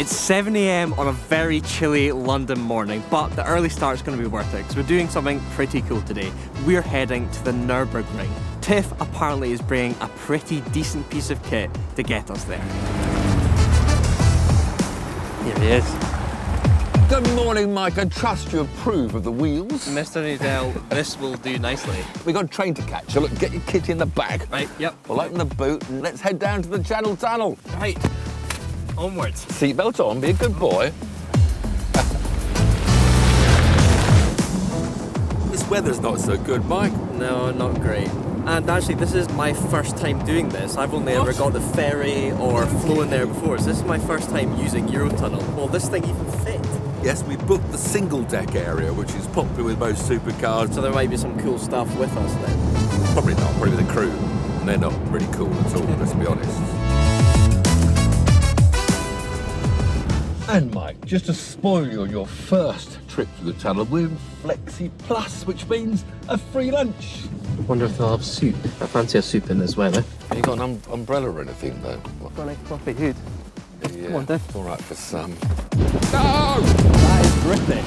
It's 7 AM on a very chilly London morning, but the early start's going to be worth it because we're doing something pretty cool today. We're heading to the Nürburgring. Tiff apparently is bringing a pretty decent piece of kit to get us there. Here he is. Good morning, Mike. I trust you approve of the wheels. Mr. Needell, this will do nicely. We've got a train to catch, so look, get your kit in the bag. Right, yep. We'll open the boot and let's head down to the Channel Tunnel. Right, onwards. Seatbelt on, be a good boy. This weather's not so good, Mike. No, not great. And actually, this is my first time doing this. I've only ever got the ferry or flown there before, so this is my first time using Eurotunnel. Will this thing even fit? Yes, we booked the single-deck area, which is popular with most supercars. So there might be some cool stuff with us then. Probably not, probably the crew. And they're not really cool at all, let's be honest. And Mike, just to spoil you on your first trip to the tunnel, we're in Flexi Plus, which means a free lunch. I wonder if they'll have soup. I fancy a soup in this weather. Have you got an umbrella or anything, though? Got a coffee hood. Yeah, Come on, Dave. it's all right for some. No! That is gripping.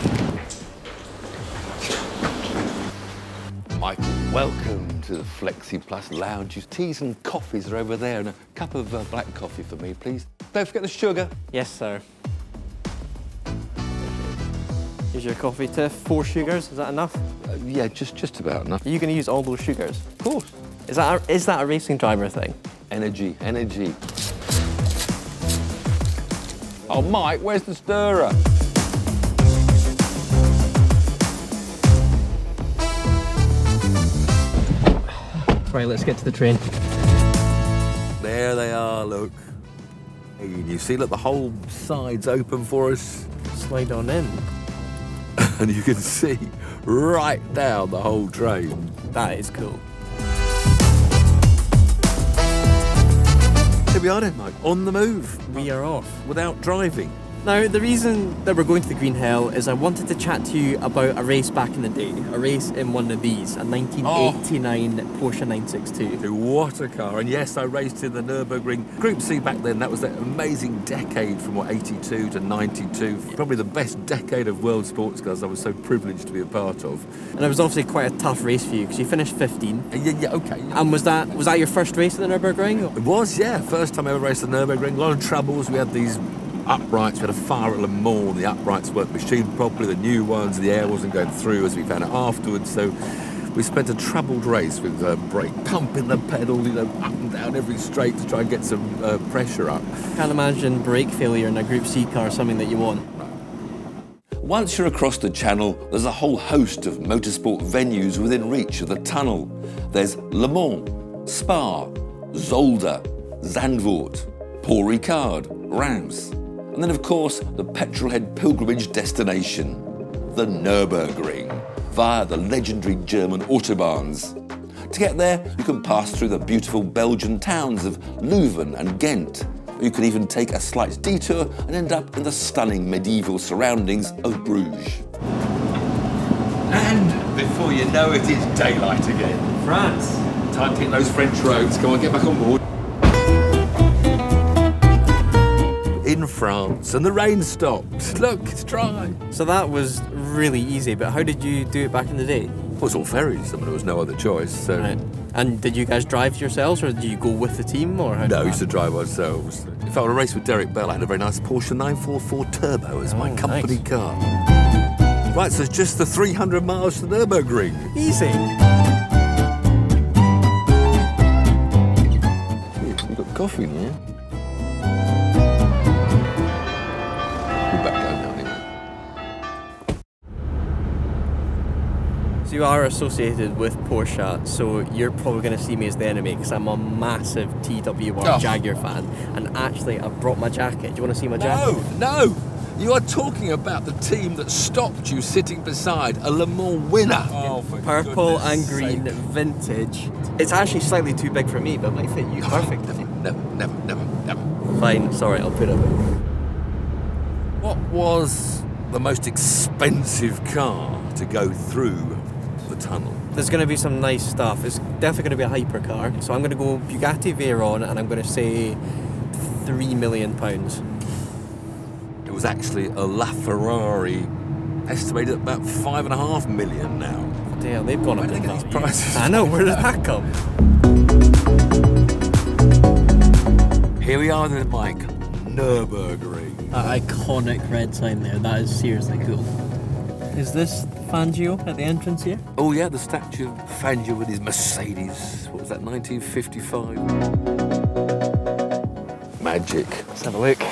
Michael, welcome to the Flexi Plus Lounge. Teas and coffees are over there, and a cup of black coffee for me, please. Don't forget the sugar. Yes, sir. Here's your coffee, Tiff. 4 sugars, is that enough? Yeah, just about enough. Are you going to use all those sugars? Of course. Is that a racing driver thing? Energy, energy. Oh, Mike, where's the stirrer? Right, let's get to the train. There they are, look. Hey, you see, look, the whole side's open for us. Slide on in. And you can see right down the whole train. That is cool. Here we are then, Mike, on the move. We are off. Without driving. Now, the reason that we're going to the Green Hell is I wanted to chat to you about a race back in the day. A race in one of these, a 1989 Porsche 962. What a car. And yes, I raced in the Nürburgring. Group C back then, that was that amazing decade from, 82 to 92. Probably the best decade of world sports cars I was so privileged to be a part of. And it was obviously quite a tough race for you, because you finished 15. Yeah, okay. And was that your first race at the Nürburgring? It was, yeah. First time I ever raced the Nürburgring. A lot of troubles. We had these uprights. We had a fire at Le Mans. The uprights weren't machined properly. The new ones, the air wasn't going through, as we found out afterwards. So we spent a troubled race with brake pumping the pedal, up and down every straight to try and get some pressure up. Can't imagine brake failure in a Group C car something that you want. Once you're across the channel, there's a whole host of motorsport venues within reach of the tunnel. There's Le Mans, Spa, Zolder, Zandvoort, Paul Ricard, Reims, and then of course the petrolhead pilgrimage destination, the Nürburgring, via the legendary German autobahns. To get there, you can pass through the beautiful Belgian towns of Leuven and Ghent. You can even take a slight detour and end up in the stunning medieval surroundings of Bruges. And before you know it, it's daylight again. France. Time to hit those French roads. Come on, get back on board. In France, and the rain stopped. Look, it's dry. So that was really easy, but how did you do it back in the day? Well, it was all ferries. I mean, there was no other choice. So. Right. And did you guys drive yourselves, or did you go with the team, or how? No, we used to drive ourselves. If I were to race with Derek Bell, I had a very nice Porsche 944 Turbo as my company car. Right, so it's just the 300 miles to the Nürburgring. Easy. You've got coffee in here. We're back down now anyway. So you are associated with Porsche, so you're probably going to see me as the enemy because I'm a massive TWR Jaguar fan. And actually, I've brought my jacket. Do you want to see my jacket? No! You are talking about the team that stopped you sitting beside a Le Mans winner. Oh, for Purple and goodness green sake. vintage. It's actually slightly too big for me, but it might fit you perfectly. Never. Fine, sorry, I'll put it away. What was the most expensive car to go through the tunnel? There's going to be some nice stuff. It's definitely going to be a hypercar. So I'm going to go Bugatti Veyron, and I'm going to say £3 million. was actually a LaFerrari, estimated at about 5.5 million now. Damn, they've gone up Where in did they get these value. prices I know, where did that come? Here we are then, Mike. Nürburgring. That iconic red sign there, that is seriously cool. Is this Fangio at the entrance here? Oh yeah, the statue of Fangio with his Mercedes. What was that, 1955? Magic. Let's have a look.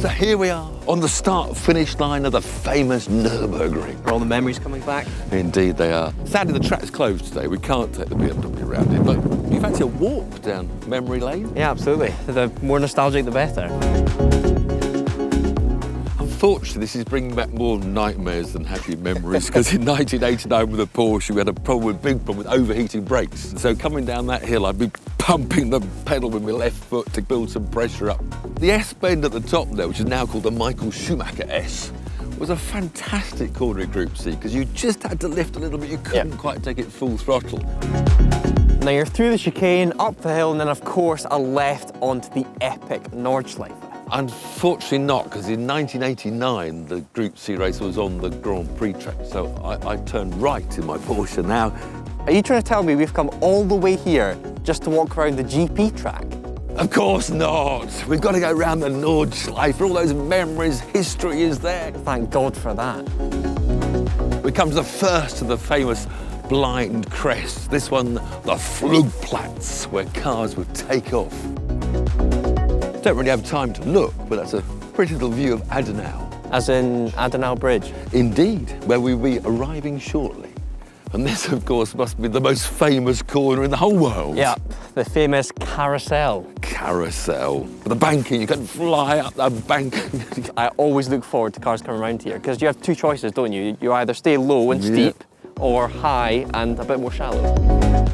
So here we are on the start-finish line of the famous Nürburgring. Are all the memories coming back? Indeed they are. Sadly, the track's closed today. We can't take the BMW around it, but do you fancy a walk down memory lane? Yeah, absolutely. The more nostalgic, the better. Unfortunately, this is bringing back more nightmares than happy memories, because in 1989 with a Porsche, we had a big problem with overheating brakes. So coming down that hill, I'd be pumping the pedal with my left foot to build some pressure up. The S-bend at the top there, which is now called the Michael Schumacher S, was a fantastic corner in Group C, because you just had to lift a little bit. You couldn't quite take it full throttle. Now you're through the chicane, up the hill, and then of course a left onto the epic Nordschleife. Unfortunately not, because in 1989 the Group C race was on the Grand Prix track, so I turned right in my Porsche now. Are you trying to tell me we've come all the way here just to walk around the GP track? Of course not. We've got to go round the Nordschleife for all those memories. History is there. Thank God for that. We come to the first of the famous blind crests. This one, the Flugplatz, where cars would take off. Don't really have time to look, but that's a pretty little view of Adenau. As in Adenau Bridge? Indeed, where we'll be arriving shortly. And this, of course, must be the most famous corner in the whole world. Yeah, the famous carousel. Carousel. The banking, you can fly up that bank. I always look forward to cars coming around here, because you have two choices, don't you? You either stay low and steep, or high and a bit more shallow.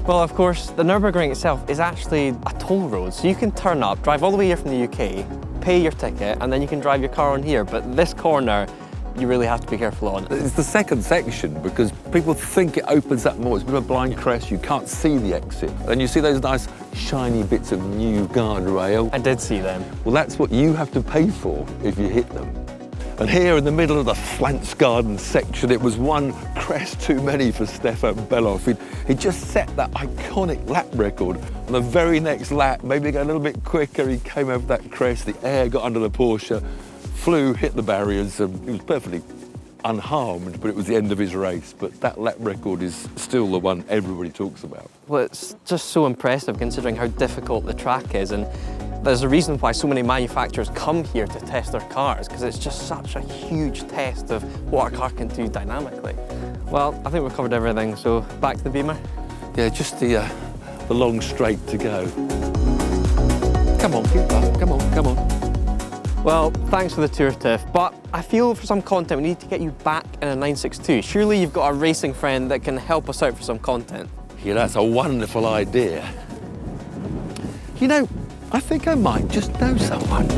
Well, of course, the Nürburgring itself is actually a toll road, so you can turn up, drive all the way here from the UK, pay your ticket, and then you can drive your car on here. But this corner, you really have to be careful on. It's the second section, because people think it opens up more. It's a bit of a blind crest, you can't see the exit. And you see those nice shiny bits of new guardrail. I did see them. Well, that's what you have to pay for if you hit them. And here in the middle of the Pflanzgarten section, it was one crest too many for Stefan Bellof. He'd just set that iconic lap record. On the very next lap, maybe go a little bit quicker, he came over that crest, the air got under the Porsche, flew, hit the barriers, and he was perfectly unharmed, but it was the end of his race. But that lap record is still the one everybody talks about. Well, it's just so impressive considering how difficult the track is, and there's a reason why so many manufacturers come here to test their cars, because it's just such a huge test of what a car can do dynamically. Well, I think we've covered everything, so back to the Beamer. Yeah, just the long straight to go. Come on, keep up, come on, come on. Well, thanks for the tour, Tiff, but I feel for some content we need to get you back in a 962. Surely you've got a racing friend that can help us out for some content. Yeah, that's a wonderful idea. You know, I think I might just know someone.